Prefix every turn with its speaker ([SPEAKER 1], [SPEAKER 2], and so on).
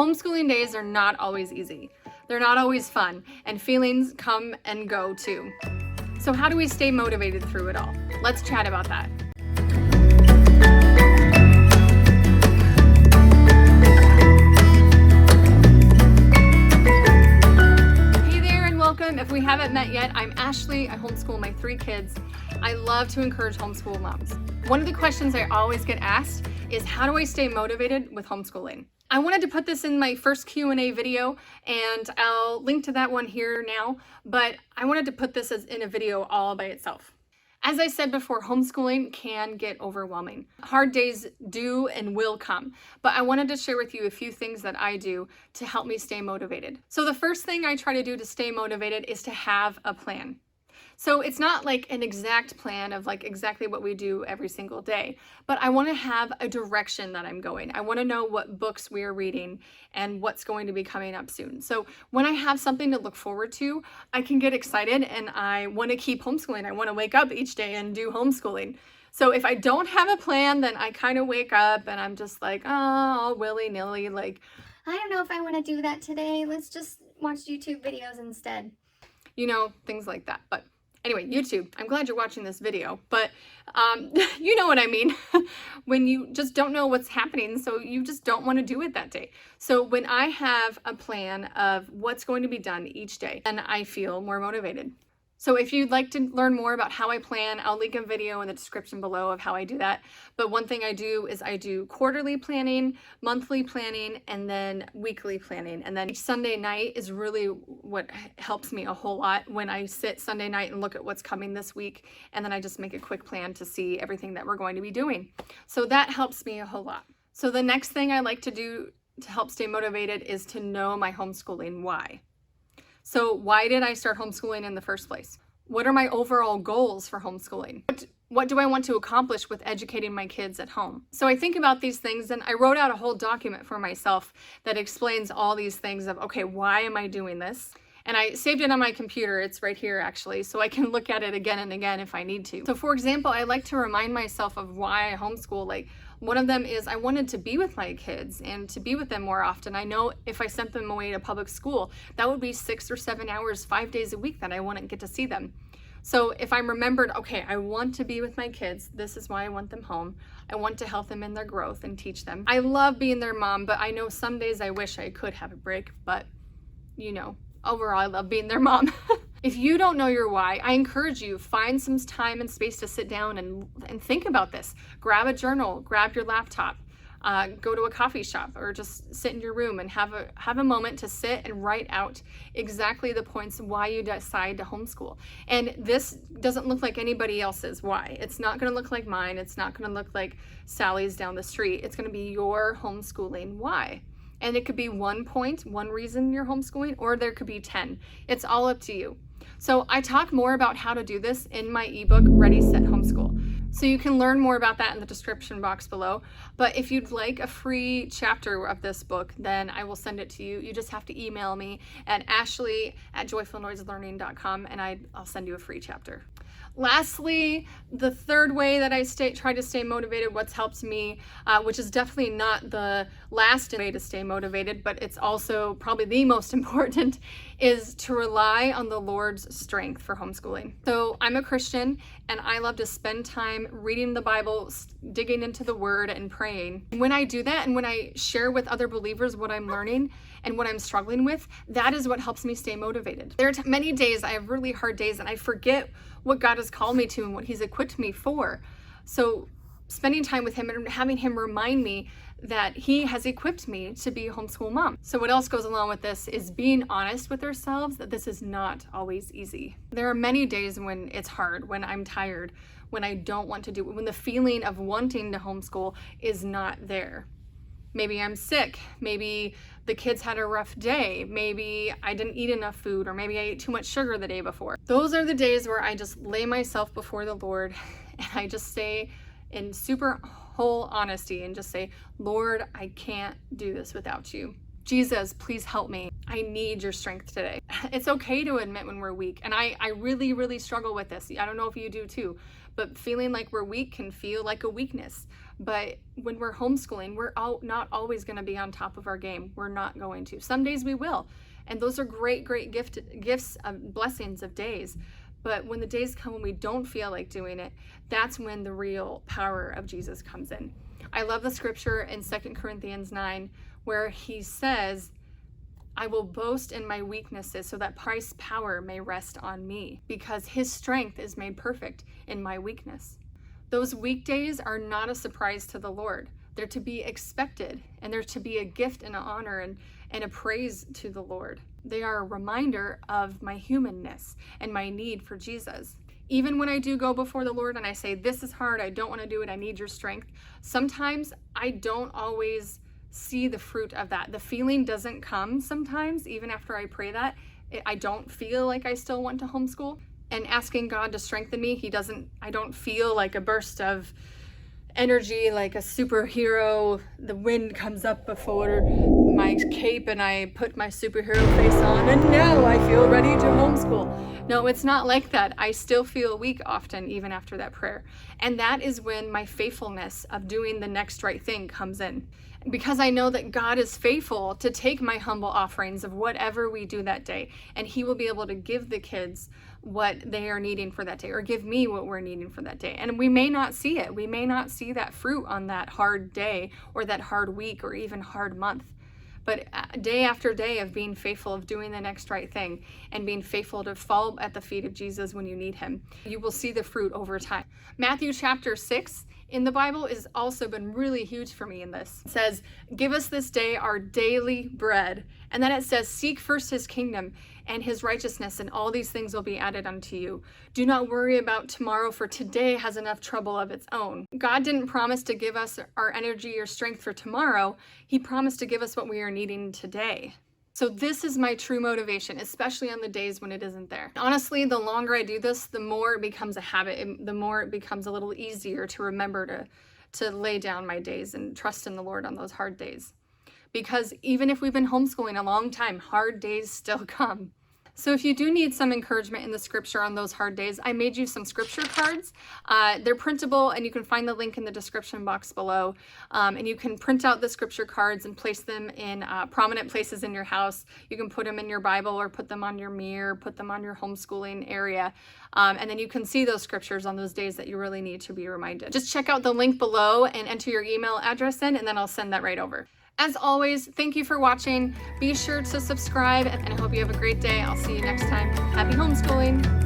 [SPEAKER 1] Homeschooling days are not always easy. They're not always fun, and feelings come and go too. So how do we stay motivated through it all? Let's chat about that. Hey there and welcome. If we haven't met yet, I'm Ashley. I homeschool my 3 kids. I love to encourage homeschool moms. One of the questions I always get asked is, how do I stay motivated with homeschooling? I wanted to put this in my first Q&A video, and I'll link to that one here now, but I wanted to put this as in a video all by itself. As I said before, homeschooling can get overwhelming. Hard days do and will come, but I wanted to share with you a few things that I do to help me stay motivated. So the first thing I try to do to stay motivated is to have a plan. So it's not like an exact plan of like exactly what we do every single day, but I want to have a direction that I'm going. I want to know what books we are reading and what's going to be coming up soon. So when I have something to look forward to, I can get excited and I want to keep homeschooling. I want to wake up each day and do homeschooling. So if I don't have a plan, then I kind of wake up and I'm just like, oh, willy-nilly, like,
[SPEAKER 2] I don't know if I want to do that today. Let's just watch YouTube videos instead.
[SPEAKER 1] You know, things like that. But anyway, YouTube, I'm glad you're watching this video, but you know what I mean. When you just don't know what's happening, so you just don't want to do it that day. So when I have a plan of what's going to be done each day, then I feel more motivated. So if you'd like to learn more about how I plan, I'll link a video in the description below of how I do that. But one thing I do is I do quarterly planning, monthly planning, and then weekly planning. And then each Sunday night is really what helps me a whole lot when I sit Sunday night and look at what's coming this week. And then I just make a quick plan to see everything that we're going to be doing. So that helps me a whole lot. So the next thing I like to do to help stay motivated is to know my homeschooling why. So why did I start homeschooling in the first place? What are my overall goals for homeschooling? What do I want to accomplish with educating my kids at home? So I think about these things and I wrote out a whole document for myself that explains all these things of, okay, why am I doing this? And I saved it on my computer. It's right here actually, so I can look at it again and again if I need to. So for example, I like to remind myself of why I homeschool. Like one of them is I wanted to be with my kids and to be with them more often. I know if I sent them away to public school, that would be 6 or 7 hours, 5 days a week that I wouldn't get to see them. So if I'm remembered, okay, I want to be with my kids. This is why I want them home. I want to help them in their growth and teach them. I love being their mom, but I know some days I wish I could have a break, but you know, overall, I love being their mom. If you don't know your why, I encourage you, find some time and space to sit down and think about this. Grab a journal, grab your laptop, go to a coffee shop, or just sit in your room and have a moment to sit and write out exactly the points why you decide to homeschool. And this doesn't look like anybody else's why. It's not going to look like mine. It's not going to look like Sally's down the street. It's going to be your homeschooling why. And it could be one point, one reason you're homeschooling, or there could be 10. It's all up to you. So I talk more about how to do this in my ebook, Ready, Set, Homeschool. So you can learn more about that in the description box below. But if you'd like a free chapter of this book, then I will send it to you. You just have to email me at ashley@joyfulnoiselearning.com and I'll send you a free chapter. Lastly, the third way that I try to stay motivated, what's helped me, which is definitely not the last way to stay motivated, but it's also probably the most important, is to rely on the Lord's strength for homeschooling. So I'm a Christian and I love to spend time reading the Bible, digging into the Word and praying. When I do that and when I share with other believers what I'm learning and what I'm struggling with, that is what helps me stay motivated. There are many days I have really hard days and I forget what God has called me to and what He's equipped me for. So spending time with Him and having Him remind me that He has equipped me to be a homeschool mom. So what else goes along with this is being honest with ourselves that this is not always easy. There are many days when it's hard, when I'm tired, when I don't want to do it, when the feeling of wanting to homeschool is not there. Maybe I'm sick, maybe the kids had a rough day, maybe I didn't eat enough food, or maybe I ate too much sugar the day before. Those are the days where I just lay myself before the Lord and I just say in super whole honesty and just say, Lord, I can't do this without you. Jesus, please help me. I need your strength today. It's okay to admit when we're weak. And I really, really struggle with this. I don't know if you do too, but feeling like we're weak can feel like a weakness. But when we're homeschooling, we're not always going to be on top of our game. We're not going to. Some days we will. And those are great, great gifts of blessings of days. But when the days come when we don't feel like doing it, that's when the real power of Jesus comes in. I love the scripture in 2 Corinthians 9 where he says, I will boast in my weaknesses so that Christ's power may rest on me, because his strength is made perfect in my weakness. Those weekdays are not a surprise to the Lord. They're to be expected, and they're to be a gift and an honor and a praise to the Lord. They are a reminder of my humanness and my need for Jesus. Even when I do go before the Lord and I say, this is hard, I don't want to do it, I need your strength, sometimes I don't always see the fruit of that. The feeling doesn't come sometimes, even after I pray that. I don't feel like I still want to homeschool. And asking God to strengthen me, I don't feel like a burst of energy, like a superhero. The wind comes up before my cape and I put my superhero face on and now I feel ready to homeschool. No, it's not like that. I still feel weak often, even after that prayer. And that is when my faithfulness of doing the next right thing comes in. Because I know that God is faithful to take my humble offerings of whatever we do that day, and he will be able to give the kids what they are needing for that day, or give me what we're needing for that day. And we may not see it. We may not see that fruit on that hard day or that hard week or even hard month. But day after day of being faithful, of doing the next right thing, and being faithful to fall at the feet of Jesus when you need him, you will see the fruit over time. Matthew chapter 6 in the Bible has also been really huge for me in this. It says, give us this day our daily bread. And then it says, seek first his kingdom and his righteousness, and all these things will be added unto you. Do not worry about tomorrow, for today has enough trouble of its own. God didn't promise to give us our energy or strength for tomorrow. He promised to give us what we are needing today. So this is my true motivation, especially on the days when it isn't there. Honestly, the longer I do this, the more it becomes a habit, the more it becomes a little easier to remember to lay down my days and trust in the Lord on those hard days. Because even if we've been homeschooling a long time, hard days still come. So if you do need some encouragement in the scripture on those hard days, I made you some scripture cards. They're printable, and you can find the link in the description box below. And you can print out the scripture cards and place them in prominent places in your house. You can put them in your Bible or put them on your mirror, put them on your homeschooling area. And then you can see those scriptures on those days that you really need to be reminded. Just check out the link below and enter your email address in, and then I'll send that right over. As always, thank you for watching. Be sure to subscribe, and I hope you have a great day. I'll see you next time. Happy homeschooling.